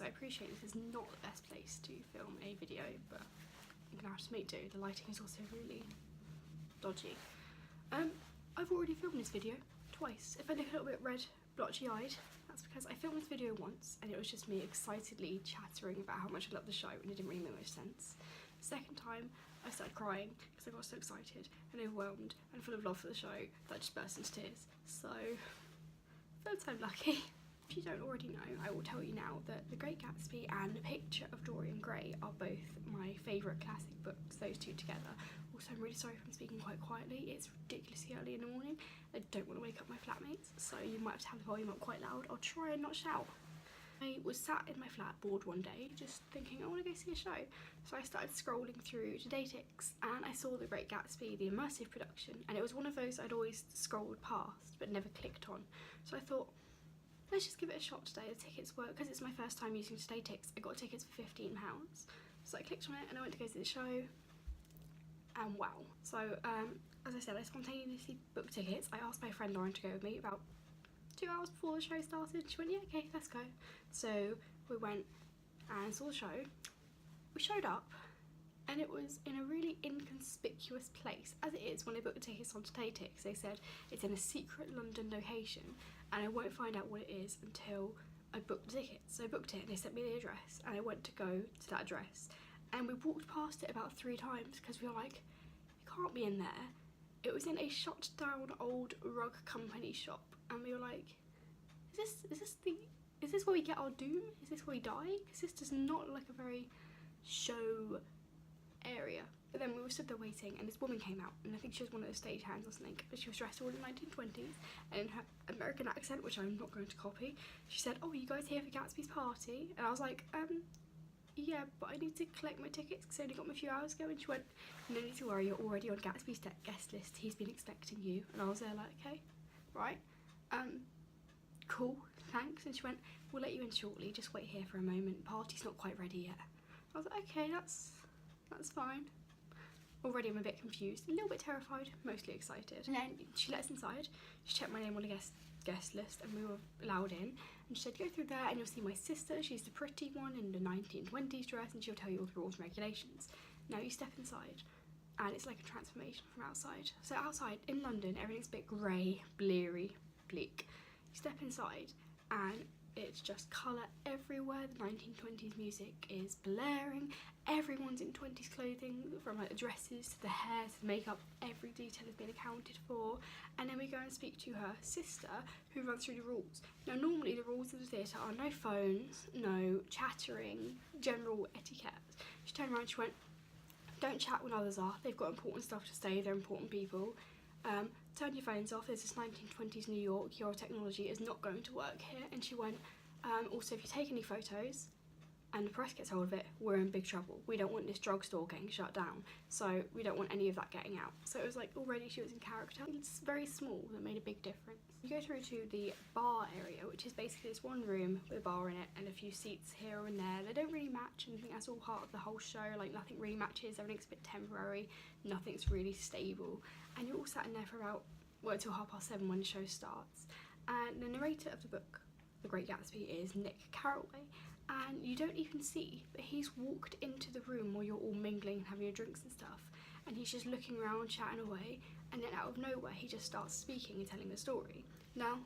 So I appreciate this is not the best place to film a video, but I'm gonna have to make do. The lighting is also really dodgy. I've already filmed this video twice. If I look a little bit red, blotchy eyed, that's because I filmed this video once and it was just me excitedly chattering about how much I love the show and it didn't really make much sense. Second time I started crying because I got so excited and overwhelmed and full of love for the show that I just burst into tears. So third time lucky. If you don't already know, I will tell you now that The Great Gatsby and A Picture of Dorian Gray are both my favourite classic books, those two together. Also, I'm really sorry if I'm speaking quite quietly. It's ridiculously early in the morning. I don't want to wake up my flatmates, so you might have to have the volume up quite loud. I'll try and not shout. I was sat in my flat bored one day just thinking I want to go see a show, so I started scrolling through Todaytix and I saw The Great Gatsby, the immersive production, and it was one of those I'd always scrolled past but never clicked on. So I thought, let's just give it a shot today. The tickets were, because it's my first time using Todaytix, I got tickets for £15. So I clicked on it and I went to go see the show, and wow. So as I said, I spontaneously booked tickets. I asked my friend Lauren to go with me about 2 hours before the show started. She went, yeah, okay, let's go. So we went and saw the show. We showed up and it was in a really inconspicuous place, as it is when I book the tickets on Todaytix. They said it's in a secret London location and I won't find out what it is until I book the tickets. So I booked it and they sent me the address and I went to go to that address and we walked past it about 3 times because we were like, it can't be in there. It was in a shut down old rug company shop and we were like, is this where we get our doom? Is this where we die? Because this does not look like a very show area. But then we were stood there waiting and this woman came out and I think she was one of those stagehands or something, but she was dressed all in the 1920s and in her American accent, which I'm not going to copy, she said, oh, you guys here for Gatsby's party? And I was like, yeah, but I need to collect my tickets because I only got them a few hours ago. And she went, no need to worry, you're already on Gatsby's guest list, he's been expecting you. And I was there like, okay, right, cool, thanks. And she went, we'll let you in shortly, just wait here for a moment, party's not quite ready yet. I was like, okay, that's fine. Already I'm a bit confused, a little bit terrified, mostly excited. And then she let us inside, she checked my name on the guest list and we were allowed in. And she said, go through there and you'll see my sister, she's the pretty one in the 1920s dress and she'll tell you all the rules and regulations. Now you step inside and it's like a transformation from outside. So outside in London, everything's a bit grey, bleary, bleak. You step inside and it's just colour everywhere. The 1920s music is blaring. Everyone's in 20s clothing, from like the dresses to the hair to the makeup. Every detail has been accounted for. And then we go and speak to her sister who runs through the rules. Now normally the rules of the theatre are no phones, no chattering, general etiquette. She turned around and she went, don't chat when others are. They've got important stuff to say, they're important people. Turn your phones off, this is 1920s New York, your technology is not going to work here. And she went, also if you take any photos and the press gets hold of it, we're in big trouble. We don't want this drugstore getting shut down, so we don't want any of that getting out. So it was like already she was in character. It's very small, that made a big difference. You go through to the bar area, which is basically this one room with a bar in it and a few seats here and there. They don't really match, and I think that's all part of the whole show. Like nothing really matches, everything's a bit temporary, nothing's really stable. And you're all sat in there for about, well, until 7:30 when the show starts. And the narrator of the book, The Great Gatsby, is Nick Carraway. And you don't even see, but he's walked into the room while you're all mingling and having your drinks and stuff. And he's just looking around, chatting away. And then out of nowhere, he just starts speaking and telling the story. Now,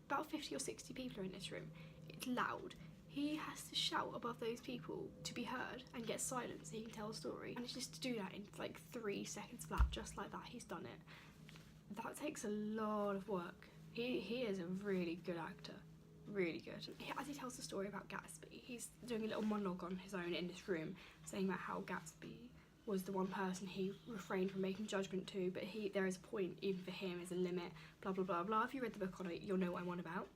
about 50 or 60 people are in this room. It's loud. He has to shout above those people to be heard and get silence so he can tell a story. And it's just to do that in like 3 seconds flat, just like that, he's done it. That takes a lot of work. He is a really good actor. Really good. As he tells the story about Gatsby, he's doing a little monologue on his own in this room, saying about how Gatsby was the one person he refrained from making judgment to, but there is a point, even for him, is a limit, blah blah blah blah. If you read the book on it, you'll know what I'm on about.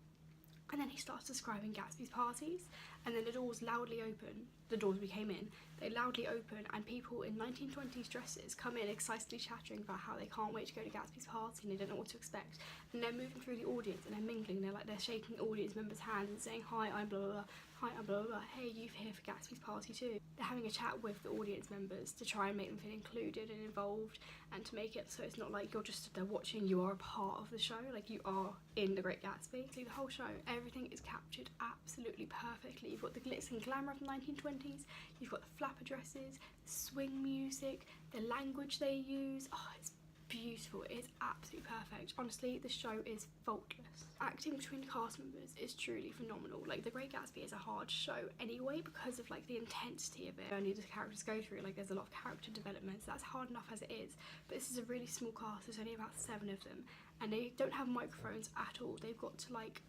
And then he starts describing Gatsby's parties, and then the doors loudly open, the doors we came in, they loudly open, and people in 1920s dresses come in excitedly chattering about how they can't wait to go to Gatsby's party and they don't know what to expect. And they're moving through the audience and they're mingling, they're shaking audience members' hands and saying, hi, I'm blah blah blah, hi, I'm blah blah blah, hey, you here for Gatsby's party too. They're having a chat with the audience members to try and make them feel included and involved, and to make it so it's not like you're just stood there watching, you are a part of the show, like you are in The Great Gatsby. See, the whole show, everything is captured absolutely perfectly. You've got the glitz and glamour of the 1920s, you've got the flapper dresses, the swing music, the language they use, oh, it's beautiful, it is absolutely perfect. Honestly, the show is faultless. Acting between cast members is truly phenomenal. Like, The Great Gatsby is a hard show anyway because of like the intensity of it. Only the characters go through, like there's a lot of character development, so that's hard enough as it is. But this is a really small cast, there's only about 7 of them, and they don't have microphones at all. They've got to like,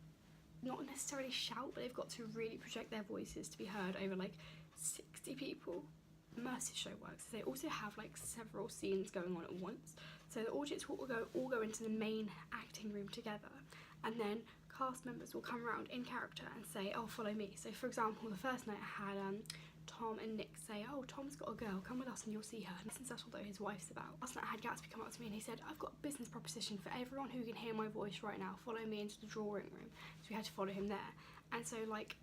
not necessarily shout, but they've got to really project their voices to be heard over like 60 people. Immersive show works. They also have like several scenes going on at once, so the audience will all go into the main acting room together, and then cast members will come around in character and say, oh, follow me. So for example, the first night I had Tom and Nick say, oh, Tom's got a girl, come with us and you'll see her. And since that's what his wife's about. Last night I had Gatsby come up to me and he said, I've got a business proposition for everyone who can hear my voice right now. Follow me into the drawing room. So we had to follow him there. And so like,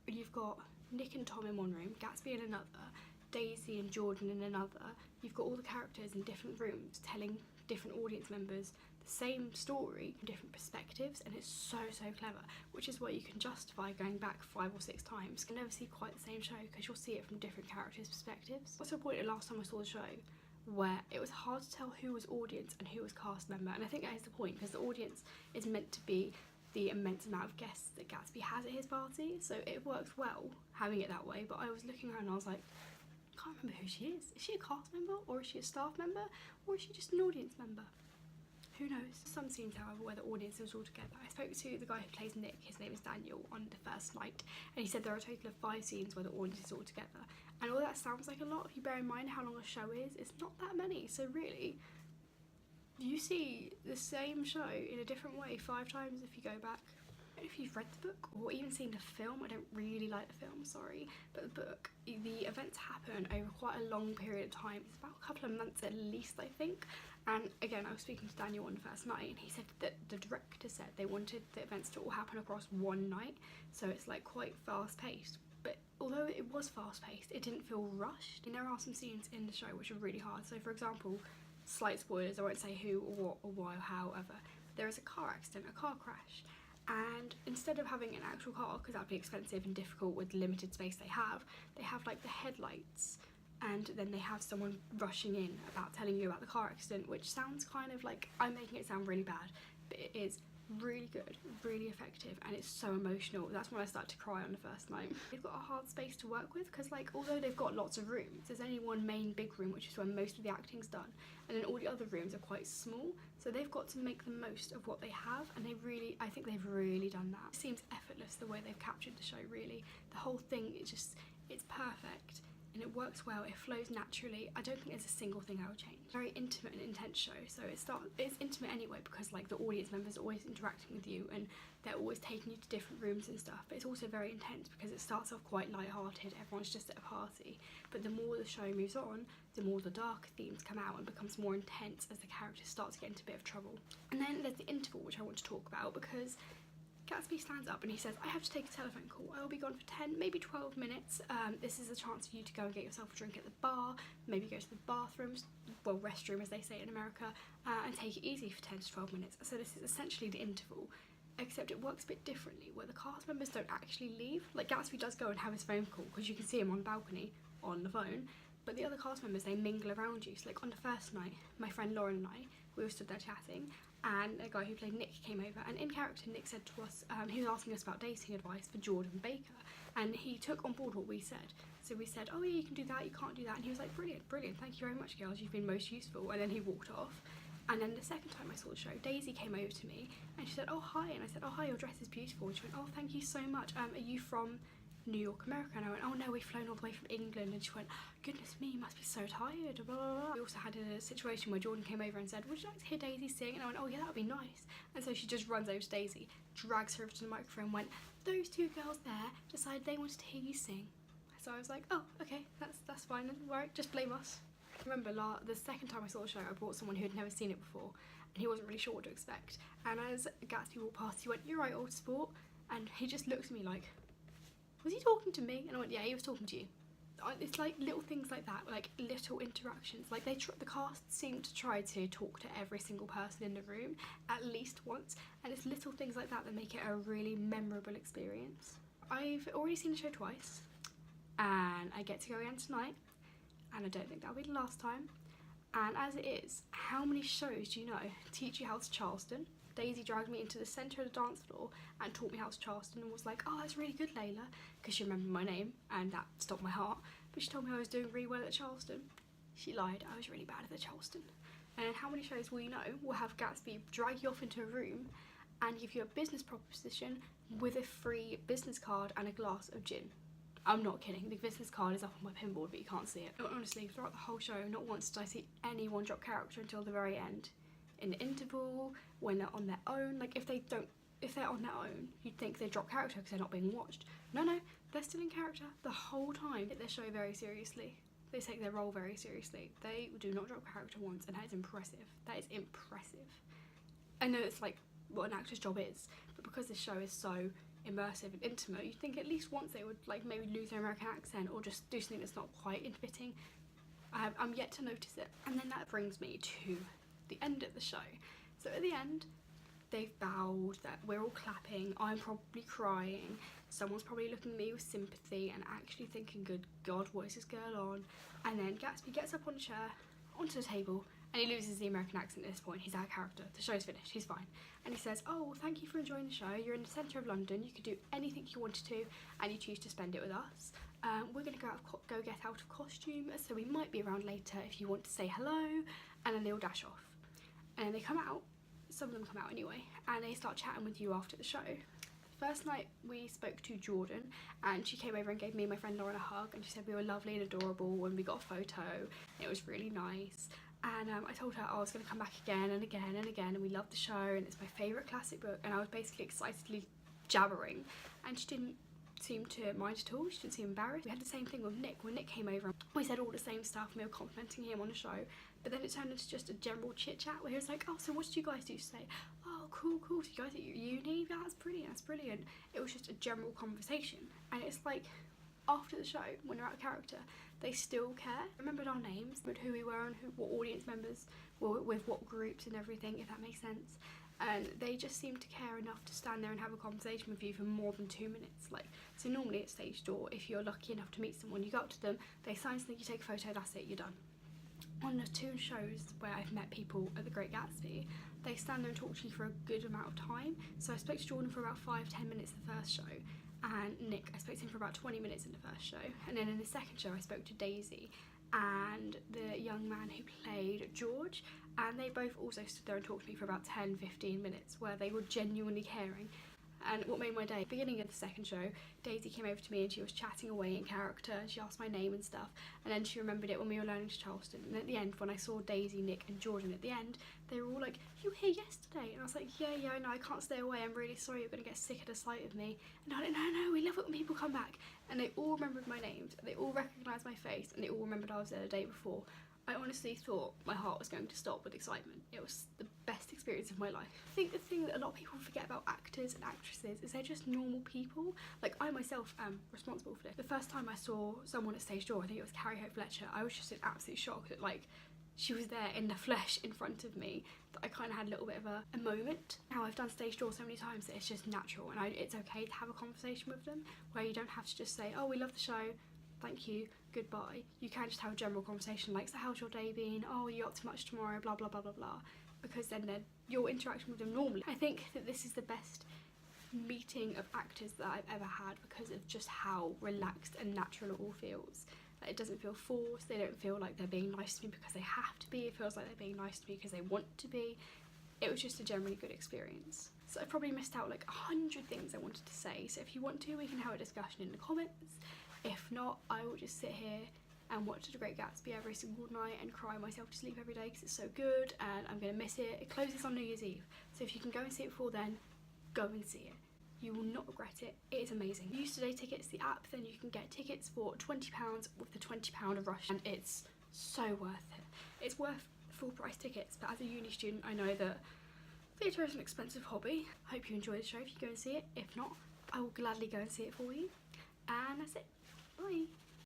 you've got Nick and Tom in one room, Gatsby in another, Daisy and Jordan in another. You've got all the characters in different rooms telling different audience members the same story from different perspectives, and it's so clever, which is why you can justify going back 5 or 6 times. You can never see quite the same show because you'll see it from different characters' perspectives. What's the point of last time I saw the show where it was hard to tell who was audience and who was cast member, and I think that is the point, because the audience is meant to be the immense amount of guests that Gatsby has at his party, so it works well having it that way. But I was looking around and I was like, I can't remember who she is. Is she a cast member, or is she a staff member, or is she just an audience member? Who knows? Some scenes, however, where the audience is all together. I spoke to the guy who plays Nick, his name is Daniel, on the first night, and he said there are a total of 5 scenes where the audience is all together. And although that sounds like a lot, if you bear in mind how long a show is, it's not that many. So really, you see the same show in a different way 5 times if you go back. I don't know if you've read the book or even seen the film. I don't really like the film, sorry, but the book, the events happen over quite a long period of time. It's about a couple of months at least, I think. And again, I was speaking to Daniel on the first night, and he said that the director said they wanted the events to all happen across one night, so it's like quite fast paced. But although it was fast paced, it didn't feel rushed. And there are some scenes in the show which are really hard. So for example, slight spoilers, I won't say who or what or why or however, there is a car accident, a car crash. And instead of having an actual car, because that would be expensive and difficult with the limited space they have like the headlights, and then they have someone rushing in about telling you about the car accident, which sounds kind of like I'm making it sound really bad, but it is really good, really effective, and it's so emotional. That's when I started to cry on the first night. They've got a hard space to work with, because like, although they've got lots of rooms, there's only one main big room, which is where most of the acting's done, and then all the other rooms are quite small, so they've got to make the most of what they have, and I think they've really done that. It seems effortless the way they've captured the show, really. The whole thing, it's perfect. And it works well, it flows naturally. I don't think there's a single thing I would change. Very intimate and intense show, so it's intimate anyway, because like the audience members are always interacting with you and they're always taking you to different rooms and stuff. But it's also very intense because it starts off quite light-hearted, everyone's just at a party, but the more the show moves on, the more the dark themes come out and becomes more intense as the characters start to get into a bit of trouble. And then there's the interval, which I want to talk about, because Gatsby stands up and he says, I have to take a telephone call. I will be gone for 10, maybe 12 minutes. This is a chance for you to go and get yourself a drink at the bar, maybe go to the bathrooms, well, restroom as they say in America, and take it easy for 10 to 12 minutes. So this is essentially the interval, except it works a bit differently, where the cast members don't actually leave. Like, Gatsby does go and have his phone call, because you can see him on the balcony on the phone, but the other cast members, they mingle around you. So like on the first night, my friend Lauren and I, we all stood there chatting, and a guy who played Nick came over, and in character Nick said to us, he was asking us about dating advice for Jordan Baker, and he took on board what we said. So we said, oh yeah, you can do that, you can't do that, and he was like, brilliant, thank you very much girls, you've been most useful. And then he walked off. And then the second time I saw the show, Daisy came over to me and she said, oh hi, and I said, oh hi, your dress is beautiful, and she went, oh thank you so much, are you from New York, America? And I went, oh no, we've flown all the way from England. And she went, goodness me, you must be so tired, blah, blah, blah. We also had a situation where Jordan came over and said, would you like to hear Daisy sing? And I went, oh yeah, that would be nice. And so she just runs over to Daisy, drags her over to the microphone and went, those 2 girls there decided they wanted to hear you sing. So I was like, oh, okay, that's fine then, right, just blame us. I remember the second time I saw the show, I brought someone who had never seen it before, and he wasn't really sure what to expect. And as Gatsby walked past, he went, you're right, old sport. And he just looked at me like, was he talking to me? And I went, yeah, he was talking to you. It's like little things like that, like little interactions. Like the cast seemed to try to talk to every single person in the room at least once, and it's little things like that that make it a really memorable experience. I've already seen the show twice, and I get to go again tonight, and I don't think that'll be the last time. And as it is, how many shows do you know teach you how to Charleston? Daisy dragged me into the centre of the dance floor and taught me how to Charleston and was like, oh, that's really good, Layla, because she remembered my name, and that stopped my heart. But she told me I was doing really well at Charleston. She lied, I was really bad at the Charleston. And then how many shows will you know will have Gatsby drag you off into a room and give you a business proposition with a free business card and a glass of gin? I'm not kidding, the business card is up on my pinboard, but you can't see it. But honestly, throughout the whole show, not once did I see anyone drop character until the very end. In the interval, when they're on their own, like if they're on their own, you'd think they drop character because they're not being watched. No, they're still in character the whole time. They take their show very seriously. They take their role very seriously. They do not drop character once, and that is impressive. That is impressive. I know it's like what an actor's job is, but because this show is so immersive and intimate, you'd think at least once they would like maybe lose their American accent or just do something that's not quite fitting. I'm yet to notice it. And then that brings me to the end of the show. So at the end, they've bowed, that we're all clapping, I'm probably crying, someone's probably looking at me with sympathy and actually thinking, good God, what is this girl on? And then Gatsby gets up on a chair, onto the table, and he loses the American accent at this point. He's out of character. The show's finished. He's fine. And he says, oh, well, thank you for enjoying the show. You're in the centre of London. You could do anything you wanted to, and you choose to spend it with us. We're going to go get out of costume, so we might be around later if you want to say hello. And then they all dash off. And then they come out. Some of them come out anyway, and they start chatting with you after the show. First night we spoke to Jordan, and she came over and gave me and my friend Lauren a hug, and she said we were lovely and adorable when we got a photo. It was really nice. And I told her I was going to come back again and again and again, and we loved the show and it's my favourite classic book, and I was basically excitedly jabbering, and she didn't seem to mind at all. She didn't seem embarrassed. We had the same thing with Nick. When Nick came over, we said all the same stuff and we were complimenting him on the show, but then it turned into just a general chit chat where he was like, oh, so what did you guys do today? Oh, cool, so you guys at your uni? That's brilliant. It was just a general conversation, and it's like after the show, when you're out of character, they still care. Remembered our names, but who we were and what audience members were with what groups and everything, if that makes sense. And they just seem to care enough to stand there and have a conversation with you for more than 2 minutes. Like, so normally at stage door, if you're lucky enough to meet someone, you go up to them, they sign something, you take a photo, that's it, you're done. On the 2 shows where I've met people at the Great Gatsby, they stand there and talk to you for a good amount of time. So I spoke to Jordan for about 5-10 minutes the first show, and Nick, I spoke to him for about 20 minutes in the first show, and then in the second show I spoke to Daisy and the young man who played George, and they both also stood there and talked to me for about 10-15 minutes where they were genuinely caring. And what made my day, beginning of the second show, Daisy came over to me and she was chatting away in character, she asked my name and stuff, and then she remembered it when we were learning to Charleston. And at the end, when I saw Daisy, Nick and Jordan at the end, they were all like, you were here yesterday? And I was like, yeah, I know, I can't stay away, I'm really sorry, you're going to get sick at the sight of me. And I was like, no, we love it when people come back. And they all remembered my names, they all recognised my face, and they all remembered I was there the day before. I honestly thought my heart was going to stop with excitement. It was the best experience of my life. I think the thing that a lot of people forget about actors and actresses is they're just normal people. Like, I myself am responsible for this. The first time I saw someone at stage door, I think it was Carrie Hope Fletcher, I was just in absolute shock that, like, she was there in the flesh in front of me, that I kind of had a little bit of a moment. Now, I've done stage door so many times that it's just natural, and it's okay to have a conversation with them where you don't have to just say, oh, we love the show, thank you, goodbye. You can just have a general conversation like, so how's your day been? Oh, are you up to much tomorrow? Blah, blah, blah, blah, blah. Because then your interaction with them normally. I think that this is the best meeting of actors that I've ever had because of just how relaxed and natural it all feels. Like, it doesn't feel forced, they don't feel like they're being nice to me because they have to be, it feels like they're being nice to me because they want to be. It was just a generally good experience. So I probably missed out like 100 things I wanted to say, so if you want to, we can have a discussion in the comments. If not, I will just sit here and watch The Great Gatsby every single night and cry myself to sleep every day because it's so good and I'm going to miss it. It closes on New Year's Eve, so if you can go and see it before then, go and see it. You will not regret it. It is amazing. Use Today Tickets, the app, then you can get tickets for £20 with the £20 rush, and it's so worth it. It's worth full price tickets, but as a uni student, I know that theatre is an expensive hobby. I hope you enjoy the show if you go and see it. If not, I will gladly go and see it for you. And that's it. Bye.